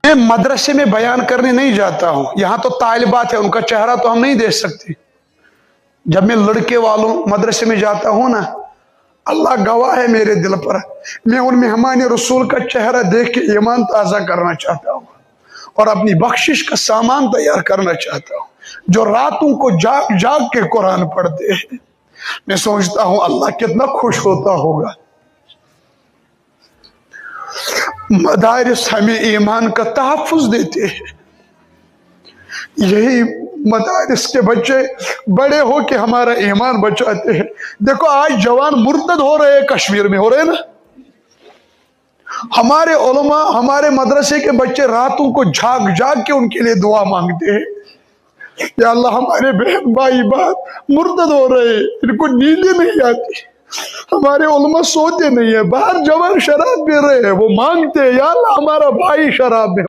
मैं मदरसे में बयान करने नहीं जाता हूँ, यहाँ तो तालिबात है, उनका चेहरा तो हम नहीं देख सकते। जब मैं लड़के वालों मदरसे में जाता हूँ ना, अल्लाह गवाह है मेरे दिल पर, मैं उन मेहमान रसूल का चेहरा देख के ईमान ताज़ा करना चाहता हूँ और अपनी बख्शिश का सामान तैयार करना चाहता हूँ, जो रातों को जाग जाग के कुरान पढ़ते हैं। मैं सोचता हूँ अल्लाह कितना खुश होता होगा। मदारिस हमें ईमान का तहफ़्फ़ुज़ देते हैं, यही मदारिस के बच्चे बड़े हो के हमारा ईमान बचाते हैं। देखो आज जवान मुर्तद हो रहे हैं, कश्मीर में हो रहे हैं ना। हमारे उलमा, हमारे मदरसे के बच्चे रातों को जाग जाग के उनके लिए दुआ मांगते हैं, या अल्लाह हमारे बहन भाई बाप मुर्तद हो रहे हैं, इनको नींदें नहीं आती, हमारे उलमा सोते नहीं है, बाहर जवान शराब पी रहे हैं, वो मांगते हैं या अल्लाह हमारा भाई शराब में